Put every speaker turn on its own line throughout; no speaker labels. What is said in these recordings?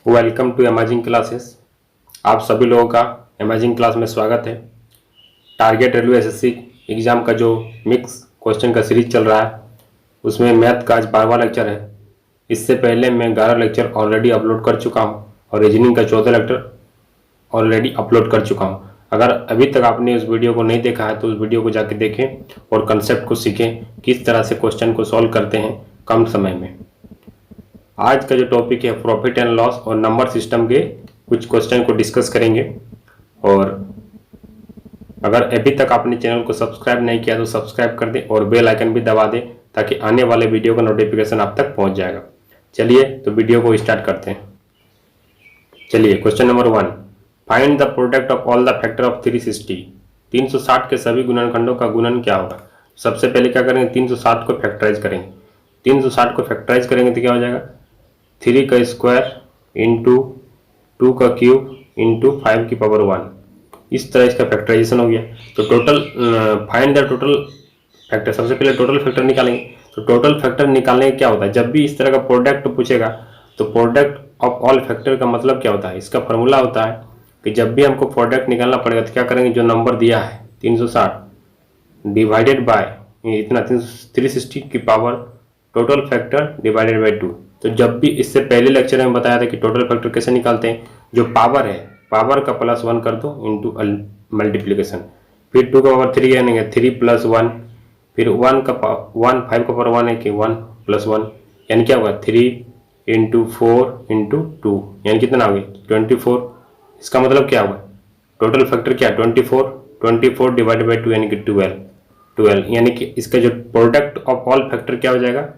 Welcome to amazing classes. आप सभी लोगों का अमेजिंग क्लास में स्वागत है। टारगेट रेलवे एसएससी एग्ज़ाम का जो मिक्स क्वेश्चन का सीरीज चल रहा है उसमें मैथ का आज 12वां लेक्चर है। इससे पहले मैं 11 लेक्चर ऑलरेडी अपलोड कर चुका हूं और रीजनिंग का 14 लेक्चर ऑलरेडी अपलोड कर चुका हूं। अगर अभी तक आपने उस वीडियो को नहीं देखा है तो उस वीडियो को जाके देखें और कंसेप्ट को सीखें, किस तरह से क्वेश्चन को सॉल्व करते हैं कम समय में। आज का जो टॉपिक है प्रॉफिट एंड लॉस और नंबर सिस्टम के कुछ क्वेश्चन को डिस्कस करेंगे। और अगर अभी तक आपने चैनल को सब्सक्राइब नहीं किया तो सब्सक्राइब कर दें और बेल आइकन भी दबा दें ताकि आने वाले वीडियो का नोटिफिकेशन आप तक पहुंच जाएगा। चलिए तो वीडियो को स्टार्ट करते हैं। चलिए question number 1, find the product of all the factor of 360। 360 के सभी गुणनखंडों का गुणन क्या होगा। सबसे पहले क्या करेंगे, 360 को फैक्टराइज करेंगे। 360 को फैक्टराइज करेंगे तो क्या हो जाएगा, 3 का स्क्वायर इंटू 2 का क्यूब इंटू 5 की पावर 1। इस तरह इसका फैक्टराइजेशन हो गया। तो total find the total factor, सबसे पहले टोटल फैक्टर निकालेंगे। तो टोटल फैक्टर निकालने का क्या होता है, जब भी इस तरह का प्रोडक्ट पूछेगा तो प्रोडक्ट ऑफ ऑल फैक्टर का मतलब क्या होता है, इसका फॉर्मूला होता है कि जब भी हमको प्रोडक्ट निकालना पड़ेगा तो क्या करेंगे, जो नंबर दिया है 360 डिवाइडेड बाय इतना 360 की power total factor divided by 2। तो जब भी इससे पहले लेक्चर में बताया था कि टोटल फैक्टर कैसे निकालते हैं, जो पावर है पावर का +1 कर दो इंटू मल्टीप्लीकेशन, फिर 2 का पावर 3 आएंगे 3 + 1, फिर 1 का 1 5 का पावर 1 है कि 1 + 1 यानी क्या होगा 3 इंटू 4 इंटू 2 यानी कितना हो गया 24। इसका मतलब क्या होगा, टोटल फैक्टर क्या 24 डिवाइडेड बाई 2 यानी कि 12 यानी कि इसका जो प्रोडक्ट ऑफ ऑल फैक्टर क्या हो जाएगा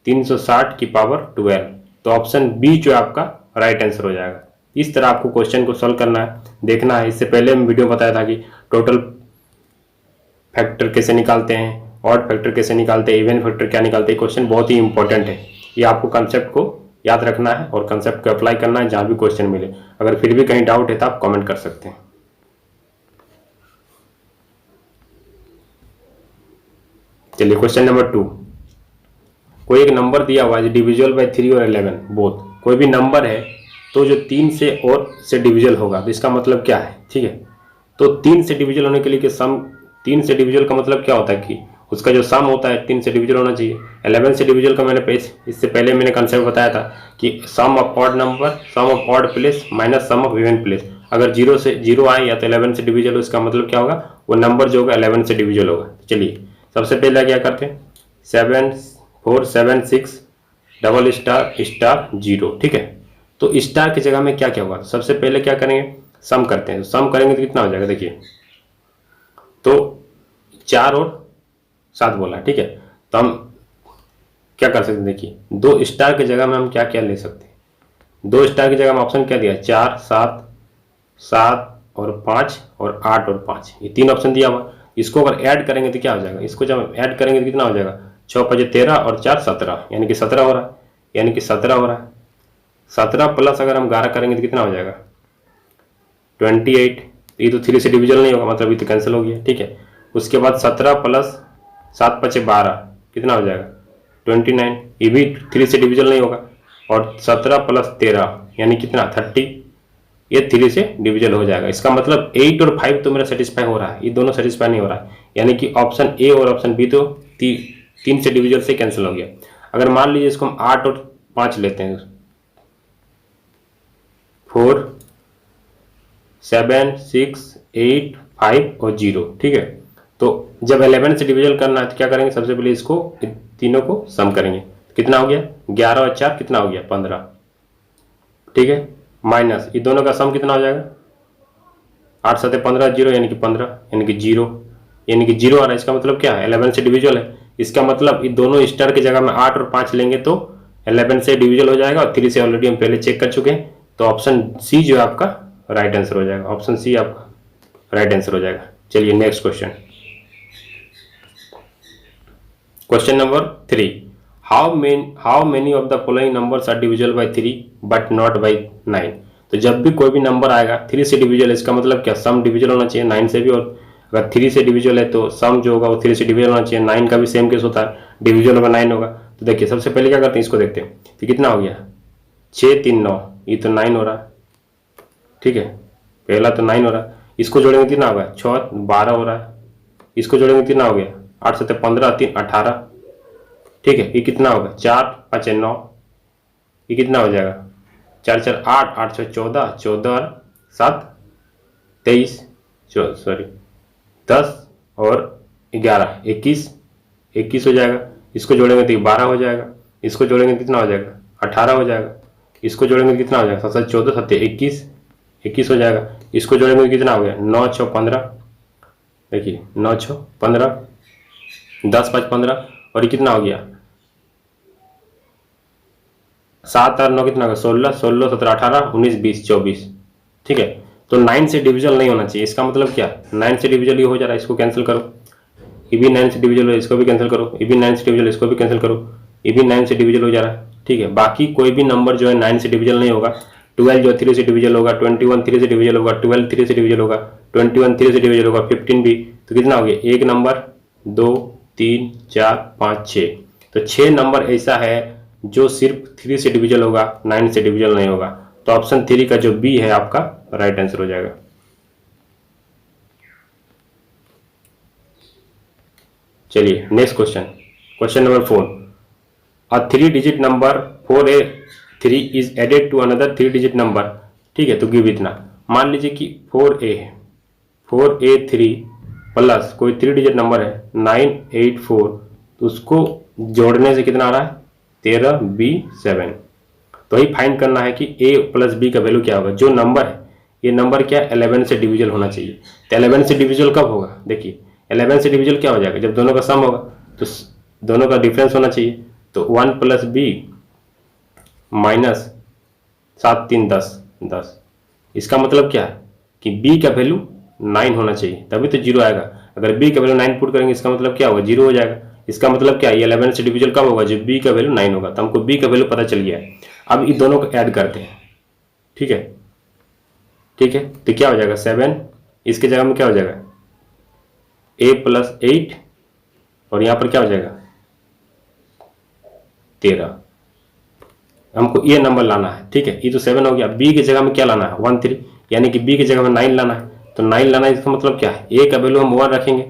360 की पावर 12। तो ऑप्शन बी जो आपका राइट आंसर हो जाएगा। इस तरह आपको क्वेश्चन को सॉल्व करना है, देखना है। इससे पहले मैं वीडियो बताया था कि टोटल फैक्टर कैसे निकालते हैं, ऑड फैक्टर कैसे निकालते हैं, इवन फैक्टर क्या निकालते हैं। क्वेश्चन बहुत ही इंपॉर्टेंट है, ये आपको कंसेप्ट को याद रखना है और कंसेप्ट को अप्लाई करना है जहां भी क्वेश्चन मिले। अगर फिर भी कहीं डाउट है तो आप कमेंट कर सकते हैं। चलिए क्वेश्चन नंबर 2, कोई एक नंबर दिया हुआ है डिविजिबल बाय 3 और 11 बोथ। कोई भी नंबर है तो जो 3 से डिविजिबल होगा तो इसका मतलब क्या है, ठीक है। तो 3 से डिविजिबल होने के लिए कि सम 3 से डिविजिबल का मतलब क्या होता है कि उसका जो सम होता है 3 से डिविजिबल होना चाहिए। 11 से डिविजिबल का मैंने इससे पहले मैंने कंसेप्ट बताया था कि sum of odd number, sum of odd place minus sum of even place. अगर 0 से 0 आए या तो 11 से डिविजिबल, उसका मतलब क्या होगा, वो नंबर जो होगा 11 से डिविजिबल होगा। चलिए सबसे पहले क्या करते हैं, 7 4 7 6 डबल स्टार स्टार 0, ठीक है। तो स्टार की जगह में क्या क्या होगा, सबसे पहले क्या करेंगे, सम करते हैं। तो सम करेंगे तो कितना हो जाएगा, देखिए तो 4 और 7 बोला, ठीक है। तो हम क्या कर सकते हैं, देखिए 2 स्टार की जगह में हम क्या क्या ले सकते हैं। 2 स्टार की जगह में ऑप्शन क्या दिया, 4 7 7 और 5 और 8 और 5, ये 3 ऑप्शन दिया हुआ। इसको अगर ऐड करेंगे तो क्या हो जाएगा, इसको जब ऐड करेंगे तो कितना हो जाएगा, 6 5 13 और 4 17 यानी कि 17 हो रहा है, यानी कि 17 हो रहा है। 17 प्लस अगर हम 11 करेंगे तो कितना हो जाएगा 28। ये तो 3 से डिविजन नहीं होगा, मतलब ये तो कैंसिल हो गया, ठीक है। उसके बाद 17 प्लस 7 5 12 कितना हो जाएगा 29, ये भी 3 से डिविजन नहीं होगा। और 17 प्लस 13 यानी कितना 30, ये 3 से डिविजन हो जाएगा। इसका मतलब 8 और 5 तो मेरा सेटिस्फाई हो रहा है, ये दोनों सेटिस्फाई नहीं हो रहा है, यानी कि ऑप्शन ए और ऑप्शन बी तो 3 से डिविजन से कैंसिल हो गया। अगर मान लीजिए इसको हम 8 और 5 लेते हैं, 4 7 6 8 5 और 0, ठीक है। तो जब 11 से डिविजन करना है तो क्या करेंगे, सबसे पहले इसको तीनों को सम करेंगे। कितना हो गया 11 और 4 कितना हो गया 15, ठीक है। माइनस ये दोनों का सम कितना हो जाएगा 8 7 15 0 यानी कि 15 यानी कि 0, यानी कि 0 आ रहा है। इसका मतलब क्या है 11 से डिविजल है। इसका मतलब ये दोनों स्टार की जगह में 8 और 5 लेंगे तो 11 से डिविजल हो जाएगा और 3 से ऑलरेडी हम पहले चेक कर चुके हैं। तो ऑप्शन सी जो है आपका राइट आंसर हो जाएगा, ऑप्शन सी आपका राइट आंसर हो जाएगा। चलिए next question, question number 3, how many of the following numbers are divisible by 3 but not by 9। तो जब भी कोई भी नंबर आएगा 3 से डिविजिबल, इसका मतलब क्या सम डिविजिबल होना चाहिए 9 से भी, और अगर 3 से डिविजिबल है तो सम जो होगा वो 3 से डिविजिबल होना चाहिए। 9 का भी सेम केस होता है, डिविजिबल होगा 9 होगा। तो देखिए सबसे पहले क्या करते हैं, इसको देखते हैं। तो कितना हो गया 6 3 9, ये तो 9 हो रहा है, ठीक है, पहला तो 9 हो रहा है, इसको जोड़ेंगे कितना होगा 6 12 हो रहा है, इसको जोड़ेंगे कितना हो गया 8 7 15 3 18, ठीक है, ये कितना होगा 4 5 9, ये कितना हो जाएगा 4 4 8 8 6 14 14 और 7 23 सॉरी 10 और 11 21 21 हो जाएगा, इसको जोड़ेंगे तो 12 हो जाएगा, इसको जोड़ेंगे कितना हो जाएगा 18 हो जाएगा, इसको जोड़ेंगे कितना हो जाएगा 7 14 7 21 21 हो जाएगा, इसको जोड़ेंगे कितना हो गया 9 6 15, देखिए 9 6 15 10 5 15 और ये कितना हो गया 7 और 9 कितना होगा 16 16 17 18 19 20 24, ठीक है। तो 9 से डिविजल नहीं होना चाहिए, इसका मतलब क्या 9 से डिविजल ये हो जा रहा है, इसको कैंसिल करो, ये भी 9 से डिविजल है, इसको भी कैंसिल करो, ये भी 9 से डिविजल, इसको भी कैंसिल करो, ये भी 9 से डिविजल हो जा रहा है, ठीक है। बाकी कोई भी नंबर जो है 9 से डिविजल नहीं होगा। 12 जो 3 से डिविजल होगा, 21 3 से डिविजल होगा, 12 3 से डिविजल होगा, 21 3 से डिविजल होगा, 15 भी, तो कितना हो गया एक नंबर 2 3 4 5 6, तो 6 नंबर ऐसा है जो सिर्फ 3 से डिविजल होगा, 9 से डिविजल नहीं होगा। तो ऑप्शन 3 का जो बी है आपका राइट आंसर हो जाएगा। चलिए next question, question number 4, a 3 digit number 4A3 is added to another 3 digit number, ठीक है, तो गिव इतना, मान लीजिए कि 4A है, 4A3 प्लस कोई 3 डिजिट नंबर है 984, तो उसको जोड़ने से कितना आ रहा है 13B7, तो वही फाइंड करना है कि A प्लस B का वैल्यू क्या होगा। जो नंबर है ये नंबर क्या 11 से डिविजल होना चाहिए, तो 11 से डिविजल कब होगा, देखिए 11 से डिविजल क्या हो जाएगा जब दोनों का सम होगा, तो दोनों का डिफरेंस होना चाहिए, तो 1 प्लस बी माइनस 7 3 10 10, इसका मतलब क्या है कि b का वैल्यू 9 होना चाहिए तभी तो 0 आएगा। अगर b का वैल्यू 9 पुट करेंगे इसका मतलब क्या होगा 0 हो जाएगा। इसका मतलब क्या है ये 11 से डिविजल कब होगा जब b का वैल्यू 9 होगा, तो हमको b का वैल्यू पता चल गया है। अब इन दोनों को ऐड करते हैं, ठीक है, ठीक है, तो क्या हो जाएगा 7, इसके जगह में क्या हो जाएगा a प्लस 8 और यहाँ पर क्या हो जाएगा 13, हमको ये नंबर लाना है, ठीक है, ये तो 7 हो गया। b की जगह में क्या लाना है 1 3, यानी कि b की जगह में 9 लाना है, तो 9 लाना है, इसका मतलब क्या है a का वैल्यू हम 1 रखेंगे,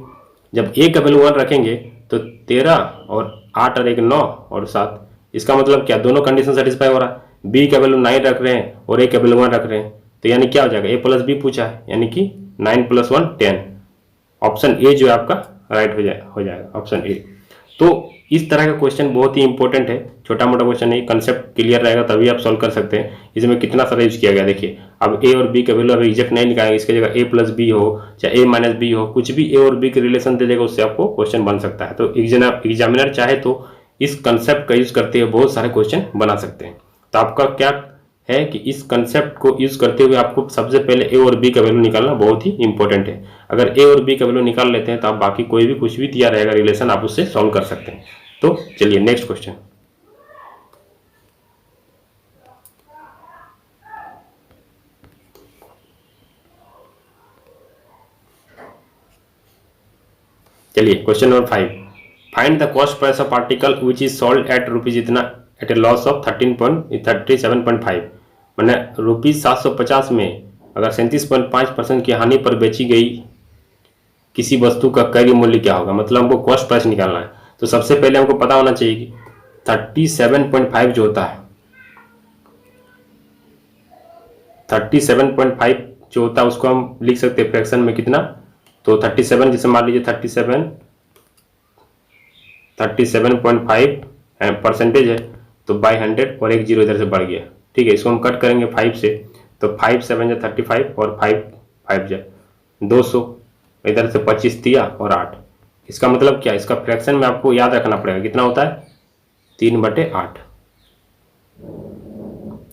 जब a का वैल्यू 1 रखेंगे तो 13 और 8 और 1 9 और 7, इसका मतलब क्या दोनों कंडीशन सेटिस्फाई हो रहा है, b का वैल्यू 9 रख रहे हैं और a का वैल्यू 1 रख रहे हैं, तो यानी क्या हो जाएगा a प्लस बी पूछा है, यानी कि 9 प्लस 1 10, ऑप्शन ए जो है आपका राइट हो जाएगा ऑप्शन ए। तो इस तरह का क्वेश्चन बहुत ही इंपॉर्टेंट है, छोटा मोटा क्वेश्चन नहीं, कंसेप्ट क्लियर रहेगा तभी आप सॉल्व कर सकते हैं। इसमें कितना सारा यूज किया गया देखिए, अब ए और बी का वैल्यू अगर रिजेक्ट नहीं निकालेंगे, इसके जगह ए प्लस बी हो चाहे ए माइनस बी हो, कुछ भी ए और बी के रिलेशन दे देगा उससे आपको क्वेश्चन बन सकता है। तो एग्जामिनर चाहे तो इस कंसेप्ट का यूज करते हुए बहुत सारे क्वेश्चन बना सकते हैं। तो आपका क्या है कि इस कंसेप्ट को यूज करते हुए आपको सबसे पहले ए और बी का वैल्यू निकालना बहुत ही इंपॉर्टेंट है। अगर ए और बी का वैल्यू निकाल लेते हैं तो आप बाकी कोई भी कुछ भी दिया रहेगा रिलेशन आप उससे सॉल्व कर सकते हैं। तो चलिए नेक्स्ट क्वेश्चन, चलिए question number 5, find the cost price of article which is sold at rupees इतना एट ए लॉस ऑफ 37.5, मैंने रुपीज 750 में अगर 37.5% की हानि पर बेची गई किसी वस्तु का क्रय मूल्य क्या होगा, मतलब हमको कॉस्ट प्राइस निकालना है। तो सबसे पहले हमको पता होना चाहिए कि 37.5 जो होता है 37.5 जो होता है उसको हम लिख सकते हैं फ्रैक्शन में कितना, तो 37 जैसे मान लीजिए 37.5 परसेंटेज है तो बाई 100 और एक जीरो इधर से बढ़ गया, ठीक है, इसको हम कट करेंगे 5 से, तो 5 7 जा 35 और 5 5 जा 200, इधर से 25 दिया और 8, इसका मतलब क्या, इसका फ्रैक्शन में आपको याद रखना पड़ेगा कितना होता है 3/8,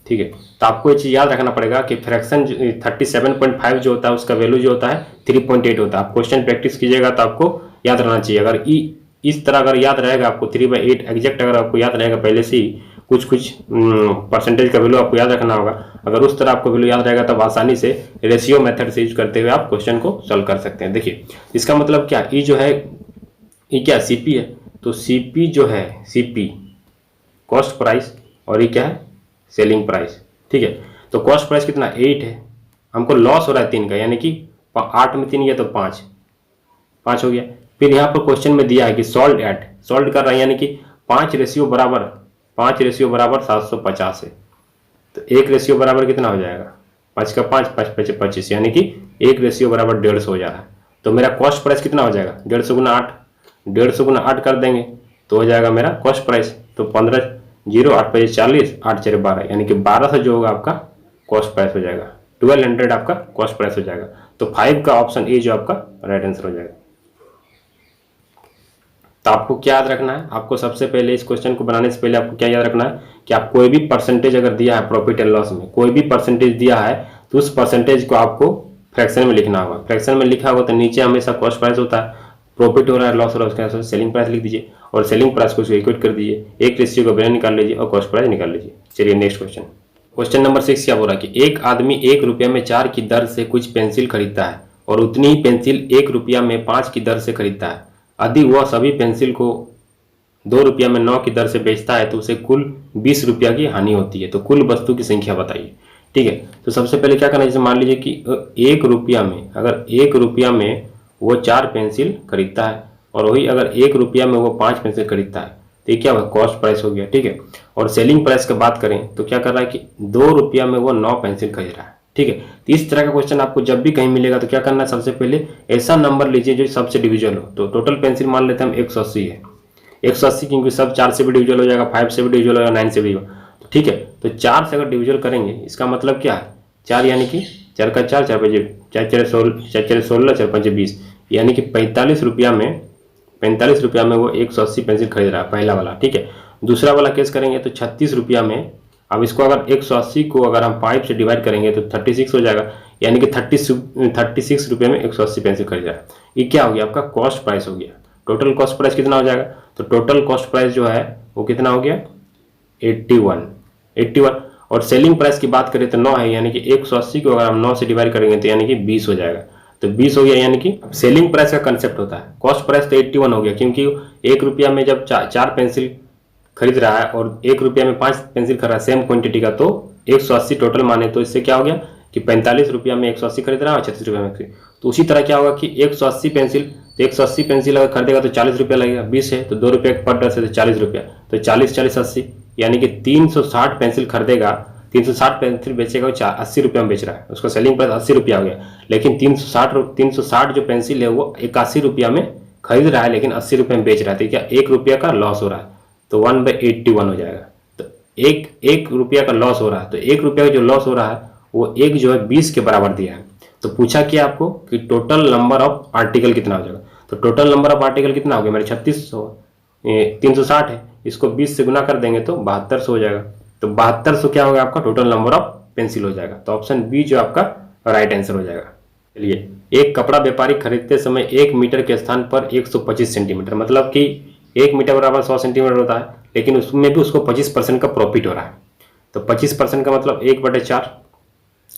ठीक है। तो आपको ये चीज़ याद रखना पड़ेगा कि फ्रैक्शन 37.5 जो होता है उसका वैल्यू जो होता है 3.8 होता है। आप क्वेश्चन प्रैक्टिस कीजिएगा तो आपको याद रहना चाहिए। अगर इस तरह अगर याद रहेगा आपको 3/8 एग्जैक्ट अगर आपको याद रहेगा पहले से ही कुछ परसेंटेज का वैल्यू आपको याद रखना होगा, अगर उस तरह आपको वैल्यू याद रहेगा तब आसानी से रेशियो मेथड से यूज करते हुए आप क्वेश्चन को सॉल्व कर सकते हैं। देखिए इसका मतलब क्या, ये जो है ये क्या सीपी है, तो सीपी जो है सीपी कॉस्ट प्राइस और ये क्या है सेलिंग प्राइस, ठीक है। तो कॉस्ट प्राइस कितना 8 है, हमको लॉस हो रहा है 3 का, यानी कि 8 में 3 गया तो 5 हो गया। फिर यहाँ पर क्वेश्चन में दिया है कि सॉल्ट कर रहा है, यानी कि 5 रेशियो बराबर 750 है। तो 1 रेशियो बराबर कितना हो जाएगा, 5 का 5, 5 5 25, यानी कि 1 रेशियो बराबर 150 हो जा रहा है। तो मेरा कॉस्ट प्राइस कितना हो जाएगा, 150 गुना 8, 150 गुना 8 कर देंगे तो हो जाएगा मेरा कॉस्ट प्राइस। तो 15 0 8 5 40 8 4 12, यानी कि 1200 जो होगा आपका कॉस्ट प्राइस हो जाएगा, 1200 आपका कॉस्ट प्राइस हो जाएगा। तो 5 का ऑप्शन ए जो आपका राइट आंसर हो जाएगा। तो आपको क्या याद रखना है, आपको सबसे पहले इस क्वेश्चन को बनाने से पहले आपको क्या याद रखना है कि आप कोई भी परसेंटेज अगर दिया है प्रॉफिट एंड लॉस में, कोई भी परसेंटेज दिया है तो उस परसेंटेज को आपको फ्रैक्शन में लिखना होगा। फ्रैक्शन में लिखा होगा तो नीचे हमेशा कॉस्ट प्राइस होता है, प्रॉफिट हो रहा है लॉस हो रहा है, उसके आंसर सेलिंग प्राइस लिख दीजिए और सेलिंग प्राइस को इक्वेट कर दीजिए, एक रेशियो का वैल्यू निकाल लीजिए और कॉस्ट प्राइस निकाल लीजिए। चलिए नेक्स्ट क्वेश्चन। क्वेश्चन नंबर 6 क्या बोल रहा है कि एक आदमी 1 रुपया में 4 की दर से कुछ पेंसिल खरीदता है और उतनी ही पेंसिल 1 रुपया में 5 की दर से खरीदता है। यदि वह सभी पेंसिल को 2 रुपया में 9 की दर से बेचता है तो उसे कुल 20 रुपया की हानि होती है। तो कुल वस्तु की संख्या बताइए। ठीक है, तो सबसे पहले क्या करना है, जैसे मान लीजिए कि 1 रुपया में, अगर 1 रुपया में वो 4 पेंसिल खरीदता है और वही अगर 1 रुपया में वो 5 पेंसिल खरीदता है तो ये क्या हुआ, कॉस्ट प्राइस हो गया। ठीक है, और सेलिंग प्राइस की बात करें तो क्या कर रहा है कि 2 रुपया में वो 9 पेंसिल खरीद रहा है। ठीक है, तो इस तरह का क्वेश्चन आपको जब भी कहीं मिलेगा तो क्या करना है, सबसे पहले ऐसा नंबर लीजिए जो सबसे डिविजल हो। तो टोटल पेंसिल मान लेते हैं हम 180 है, 180 क्योंकि सब 4 से भी डिविजल हो जाएगा, 5 से भी डिविजल हो जाएगा, 9 से भी होगा। तो ठीक है, तो 4 से अगर डिविजल करेंगे इसका मतलब क्या है, 4 यानी कि 4 का 4, 4 5 4 4 16 4 5 20, यानी कि 45 रुपया में वो 180 पेंसिल खरीद रहा है, पहला वाला। ठीक है, दूसरा वाला केस करेंगे तो 36 रुपया में, अब इसको अगर 180 को अगर हम 5 से डिवाइड करेंगे तो 36 हो जाएगा, यानी कि 36 रुपये में 180 पेंसिल खरीद रहा है। ये क्या हो गया, आपका कॉस्ट प्राइस हो गया। टोटल कॉस्ट प्राइस कितना हो जाएगा, तो टोटल कॉस्ट प्राइस जो है वो कितना हो गया, 81। और सेलिंग प्राइस की बात करें तो 9 है, यानी कि 180 को अगर हम 9 से डिवाइड करेंगे तो यानी कि 20 हो जाएगा। तो 20 हो गया, यानी कि सेलिंग प्राइस का कंसेप्ट होता है। कॉस्ट प्राइस तो 81 हो गया, क्योंकि 1 रुपया में जब 4 पेंसिल खरीद रहा है और 1 रुपया में 5 पेंसिल खरीद रहा है सेम क्वांटिटी का, तो 180 टोटल माने तो इससे क्या हो गया कि 45 रुपया में 180 खरीद रहा है और 36 रुपया में खरीद। तो उसी तरह क्या होगा कि 180 पेंसिल, तो 180 पेंसिल अगर खरीदेगा तो 40 रुपया लगेगा, 20 है तो 2 रुपये पर डर से तो 40 रुपया, तो 40 40 80, यानी कि 360 पेंसिल खरीदेगा, 360 पेंसिल बेचेगा वो 80 रुपया में बेच रहा है, उसका सेलिंग प्राइस 80 रुपया हो गया। लेकिन 360 जो पेंसिल है वो 81 रुपया में खरीद रहा है लेकिन 80 रुपये में बेच रहा है, तो क्या 1 रुपया का लॉस हो रहा है, तो 1/81 हो जाएगा। तो एक रुपया का लॉस हो रहा है, तो 1 रुपया का जो लॉस हो रहा है वो एक जो है 20 के बराबर दिया है। तो पूछा क्या आपको कि टोटल नंबर ऑफ आर्टिकल कितना हो जाएगा, तो टोटल नंबर ऑफ आर्टिकल कितना हो गया मेरे 360 है, इसको 20 से गुना कर देंगे तो 7200 हो जाएगा। तो 7200 क्या होगा आपका टोटल नंबर ऑफ पेंसिल हो जाएगा। तो ऑप्शन बी जो आपका राइट आंसर हो जाएगा। चलिए, एक कपड़ा व्यापारी खरीदते समय 1 मीटर के स्थान पर 125 सेंटीमीटर, मतलब कि 1 मीटर बराबर 100 सेंटीमीटर होता है, लेकिन उसमें भी उसको 25% का प्रॉफिट हो रहा है। तो 25% का मतलब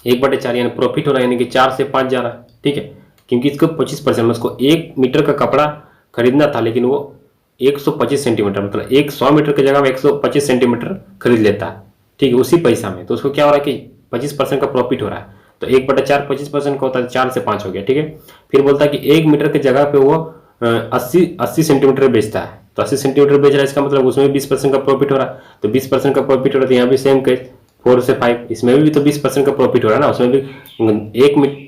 1/4 यानी प्रॉफिट हो रहा है, यानी कि 4 से 5 जा रहा है। ठीक है, क्योंकि इसको 25% में उसको 1 मीटर का कपड़ा खरीदना था लेकिन वो 125 सेंटीमीटर, मतलब 100 मीटर की जगह में 125 सेंटीमीटर खरीद लेता है। ठीक है, उसी पैसा में, तो उसको क्या हो रहा है कि 25% का प्रॉफिट हो रहा है। तो 1/4 25% का होता है, 4 से 5 हो गया। ठीक है, फिर बोलता है कि 1 मीटर की जगह पे वो 80 सेंटीमीटर बेचता है, तो 80 सेंटीमीटर बेच रहा है, इसका मतलब उसमें 20% का प्रॉफिट हो रहा है। तो 20% का प्रॉफिट हो रहा है, तो यहाँ भी सेम केस 4 से 5, इसमें भी तो 20% का प्रॉफिट हो रहा है ना, उसमें भी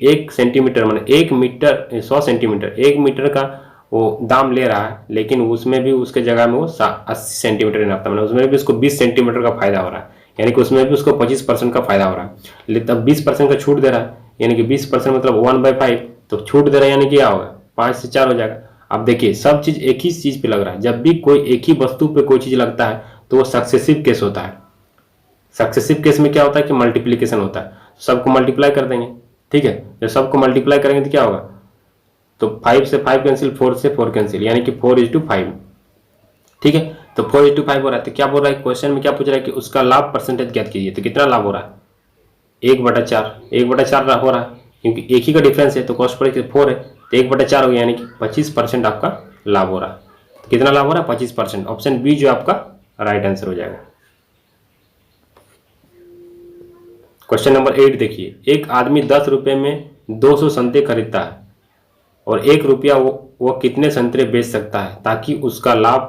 1 सेंटीमीटर मान 1 मीटर 100 सेंटीमीटर 1 मीटर का वो दाम ले रहा है, लेकिन उसमें भी उसके जगह में वो 80 सेंटीमीटर नापता है, उसमें भी उसको 20 सेंटीमीटर का फायदा हो रहा है, यानी कि उसमें भी उसको 25% का फायदा हो रहा है। लेकिन तब 20% का छूट दे रहा है, यानी कि 20% मतलब 1/5, तो छूट दे रहा है, यानी कि क्या होगा 5 से 4 हो जाएगा। अब देखिए, सब चीज एक ही चीज पे लग रहा है, जब भी कोई एक ही वस्तु पे कोई चीज लगता है तो वो सक्सेसिव केस होता है। सक्सेसिव केस में क्या होता है कि मल्टीप्लीकेशन होता है, सबको मल्टीप्लाई कर देंगे। ठीक है, जब सबको मल्टीप्लाई करेंगे तो क्या होगा, तो 5 से 5 कैंसिल, 4 से 4 कैंसिल, यानी कि 4:5। ठीक है, तो 4:5 हो रहा है। तो क्या बोल रहा है क्वेश्चन में, क्या पूछ रहा है कि उसका लाभ परसेंटेज ज्ञात कीजिए। तो कितना लाभ हो रहा है, 1/4 हो रहा है, क्योंकि एक ही का डिफरेंस है, तो कॉस्ट प्राइस 4 है तो 1/4 हो गया, यानी कि 25% आपका लाभ हो रहा है। तो कितना लाभ हो रहा है, 25%। ऑप्शन बी जो आपका राइट आंसर हो जाएगा। क्वेश्चन नंबर 8 देखिए, एक आदमी 10 रुपये में 200 संतरे खरीदता है और 1 रुपया वो कितने संतरे बेच सकता है ताकि उसका लाभ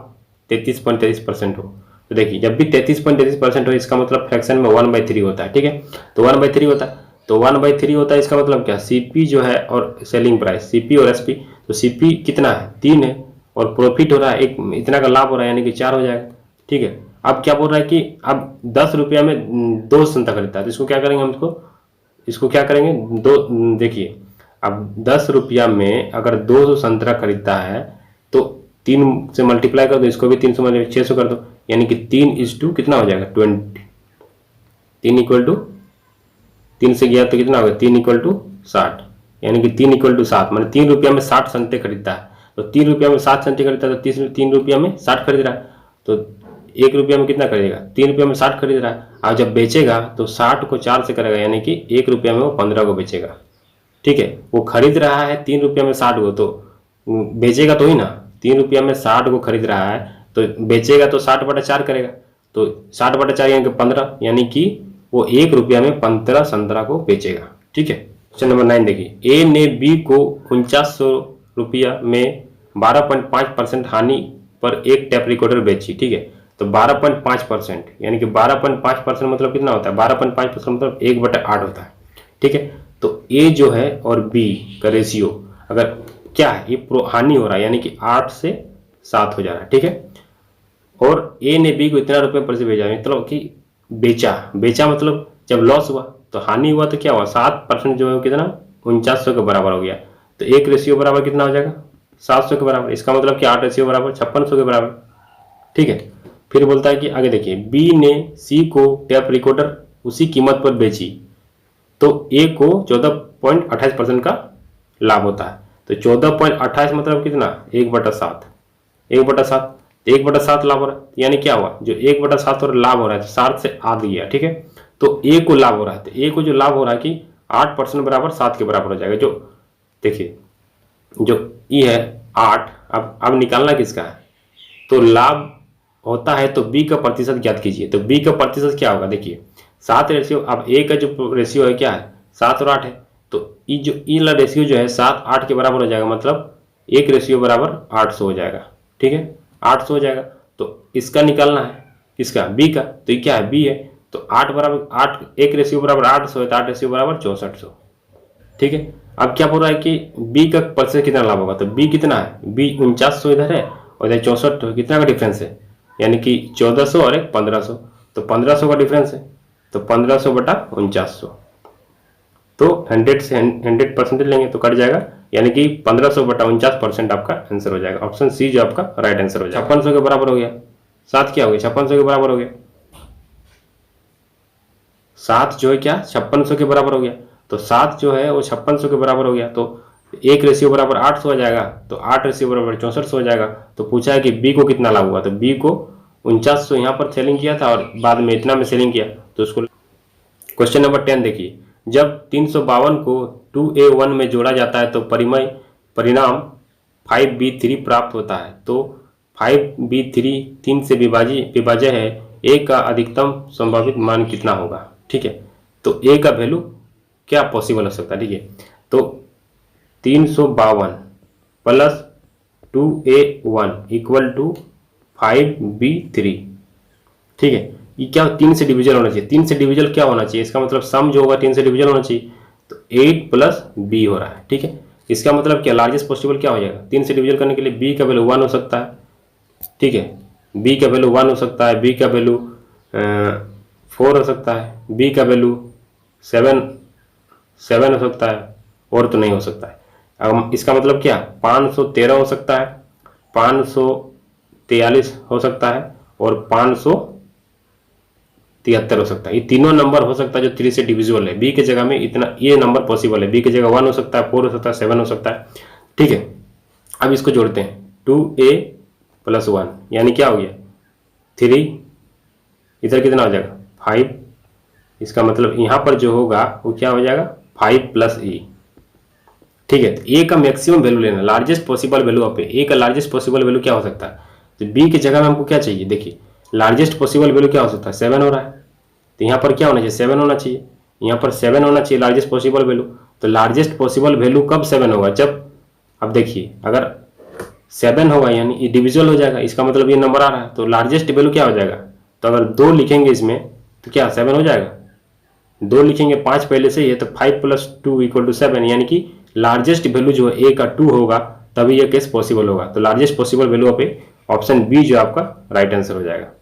33.33% हो। तो देखिए, जब भी 33.33% हो इसका मतलब फ्रैक्शन में 1/3 होता है। ठीक है, तो 1/3 होता है, तो 1/3 होता है, इसका मतलब क्या, सीपी जो है और सेलिंग प्राइस, सीपी और एसपी, तो सीपी कितना है 3 है और प्रॉफिट हो रहा है एक, इतना का लाभ हो रहा है, यानी कि 4 हो जाएगा। ठीक है, अब क्या बोल रहा है कि अब 10 रुपया में 2 संतरा खरीदता है, तो इसको क्या करेंगे हम इसको क्या करेंगे, दो, देखिए अब 10 रुपया में अगर 200 संतरा खरीदता है तो 3 से मल्टीप्लाई कर दो, इसको भी 3 से मल्टीप्लाई 600 कर दो, यानी कि 3:2 कितना हो जाएगा 20, 3 इक्वल टू 3 से गया तो कितना होगा 3 इक्वल टू 60, यानी कि 3 इक्वल टू 7, मैंने 3 रुपया में 60 संतरे खरीदता है, तो 3 रुपया में 7 संतरे खरीदता है, तो 3 रुपया में 60 खरीद रहा है, तो 1 रुपया में कितना खरीदेगा, 3 रुपया में 60 खरीद रहा है। और जब बेचेगा तो 60 को 4 से करेगा, यानी कि 1 रुपया में वो 15 को बेचेगा। ठीक है, वो खरीद रहा है 3 रुपया में 60 को, तो बेचेगा तो ही ना, 3 रुपया में 60 को खरीद रहा है तो बेचेगा तो 60/4 करेगा, तो 60/4 यानी कि 15, यानी कि वो 1 रुपया में 15 संतरा को बेचेगा। ठीक है, क्वेश्चन नंबर 9 देखिए, ए ने बी को 4900 रुपया में 12.5% हानि पर एक टेप रिकॉर्डर बेची। ठीक है, तो 12.5% यानी कि 12.5% मतलब कितना होता है, 12.5% मतलब 1/8 होता है। ठीक है, तो ए जो है और बी का रेशियो अगर क्या है, ये हानि हो रहा है, यानी कि 8 से 7 हो जा रहा है। ठीक है, और ए ने बी को इतना रुपये पर से भेजा, मतलब कि बेचा मतलब जब लॉस हुआ तो हानि हुआ, तो क्या हुआ 7% जो है कितना 4900 के बराबर हो गया, तो एक रेशियो बराबर कितना हो जाएगा 700 के बराबर, इसका मतलब कि 8 रेशियो बराबर 5600 के बराबर। ठीक है, फिर बोलता है कि आगे देखिए, बी ने सी को टेप रिकॉर्डर उसी कीमत पर बेची तो ए को 14.28% का लाभ होता है, तो 14.28 मतलब कितना 1/7, 1/7, 1/7 लाभ हो रहा है, यानी क्या हुआ जो 1/7 और लाभ हो रहा है तो 7 से आध गया। ठीक है, तो ए को लाभ हो रहा है, तो ए को जो लाभ हो रहा है कि 8% बराबर 7 के बराबर हो जाएगा। जो देखिए जो ई है 8, अब निकालना किसका है, तो लाभ होता है तो बी का प्रतिशत ज्ञात कीजिए, तो बी का प्रतिशत क्या होगा, देखिए 7 रेशियो, अब ए का जो रेशियो है क्या है 7 और 8 है, तो ई जो ई वाला रेशियो जो है 7-8 के बराबर हो जाएगा, मतलब एक रेशियो बराबर 800 हो जाएगा। ठीक है, 800 हो जाएगा, तो इसका निकालना है किसका, बी का, तो ये क्या है बी है, तो 8 बराबर 8, एक रेशियो बराबर 800 है, तो 8 रेशियो बराबर 6400। ठीक है, अब क्या बोल रहा है कि बी का प्रतिशत कितना लाभ होगा, तो बी कितना है, बी 4900 इधर है और इधर 64, कितना का डिफरेंस है, यानी कि 1400 और एक 1500, तो 1500 का डिफरेंस है, तो 1500/4900, तो 100 से 100% लेंगे तो कट जाएगा, यानी कि 1500/49% आपका आंसर हो जाएगा। ऑप्शन सी जो आपका राइट आंसर हो जाएगा। 5600 के बराबर हो गया, 7 क्या हो गया 5600 के बराबर हो गया, 7 जो है क्या 5600 के बराबर हो गया, तो 7 जो है वो 5600 के बराबर हो गया, तो एक रेशियो बराबर 800 हो जाएगा, तो 8 रेशियो बराबर 6400 हो जाएगा। तो पूछा है कि बी को कितना लाभ हुआ, तो बी को 4900 यहाँ पर सेलिंग किया था और बाद में इतना में सेलिंग किया, तो उसको। क्वेश्चन नंबर 10 देखिए, जब 352 को 2A1 में जोड़ा जाता है तो परिणाम 5B3 प्राप्त होता है, तो 5B3 3 से विभाज्य है, ए का अधिकतम संभावित मान कितना होगा। ठीक है, तो ए का वैल्यू क्या पॉसिबल हो सकता है, ठीक है, तो 352 plus 2A1 equal to 5B3। ठीक है, ये क्या 3 से डिविजन होना चाहिए, 3 से डिविजन क्या होना चाहिए, इसका मतलब सम जो होगा 3 से डिविजन होना चाहिए, तो 8 प्लस बी हो रहा है। ठीक है, इसका मतलब क्या लार्जेस्ट पॉसिबल क्या हो जाएगा, 3 से डिविजन करने के लिए बी का वैल्यू 1 हो सकता है। ठीक है, बी का वैल्यू 1 हो सकता है, बी का वैल्यू 4 हो सकता है, बी का वैल्यू 7 हो सकता है, और तो नहीं हो सकता है। अब इसका मतलब क्या 513 हो सकता है, 543 हो सकता है और 573 हो सकता है। ये तीनों नंबर हो सकता है जो 3 से डिविजिबल है, बी के जगह में इतना ये नंबर पॉसिबल है, बी की जगह 1 हो सकता है, 4 हो सकता है, 7 हो सकता है। ठीक है, अब इसको जोड़ते हैं 2A + 1 यानी क्या हो गया 3, इधर कितना हो जाएगा 5, इसका मतलब यहाँ पर जो होगा वो क्या हो जाएगा 5 + E। ठीक है, तो ए का मैक्सिमम वैल्यू लेना, लार्जेस्ट पॉसिबल वैल्यू ऑफ ए का लार्जेस्ट पॉसिबल वैल्यू क्या हो सकता है, तो बी की जगह में हमको क्या चाहिए, देखिए लार्जेस्ट पॉसिबल वैल्यू क्या हो सकता है 7 हो रहा है, तो यहाँ पर क्या होना चाहिए 7 होना चाहिए, यहाँ पर 7 होना चाहिए लार्जेस्ट पॉसिबल वैल्यू। तो लार्जेस्ट पॉसिबल वैल्यू कब 7 होगा, जब, अब देखिए अगर 7 होगा यानी डिविजिबल हो जाएगा, इसका मतलब ये नंबर आ रहा है, तो लार्जेस्ट वैल्यू क्या हो जाएगा। तो अगर 2 लिखेंगे इसमें तो क्या 7 हो जाएगा, 2 लिखेंगे, 5 पहले से ही है, तो 5 + 2 = 7, यानी कि लार्जेस्ट वैल्यू जो है ए का 2 होगा तभी ये केस पॉसिबल होगा। तो लार्जेस्ट पॉसिबल वैल्यू पे ऑप्शन बी जो आपका राइट आंसर हो जाएगा।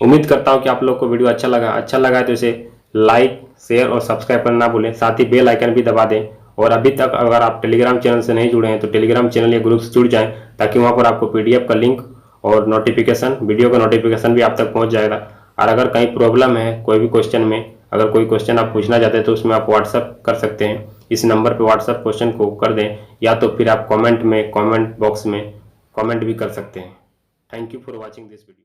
उम्मीद करता हूं कि आप लोग को वीडियो अच्छा लगा तो इसे लाइक, शेयर और सब्सक्राइब करना ना भूलें, साथ ही बेल आइकन भी दबा दें। और अभी तक अगर आप टेलीग्राम चैनल से नहीं जुड़े हैं तो टेलीग्राम चैनल या ग्रुप से जुड़ जाएं, ताकि वहां पर आपको पीडीएफ का लिंक और नोटिफिकेशन, वीडियो का नोटिफिकेशन भी आप तक पहुंच जाएगा। और अगर कहीं प्रॉब्लम है कोई भी क्वेश्चन में, अगर कोई क्वेश्चन आप पूछना चाहते हैं तो उसमें आप व्हाट्सअप कर सकते हैं, इस नंबर पर व्हाट्सअप क्वेश्चन को कर दें, या तो फिर आप कमेंट बॉक्स में कमेंट भी कर सकते हैं। Thank you for watching this video.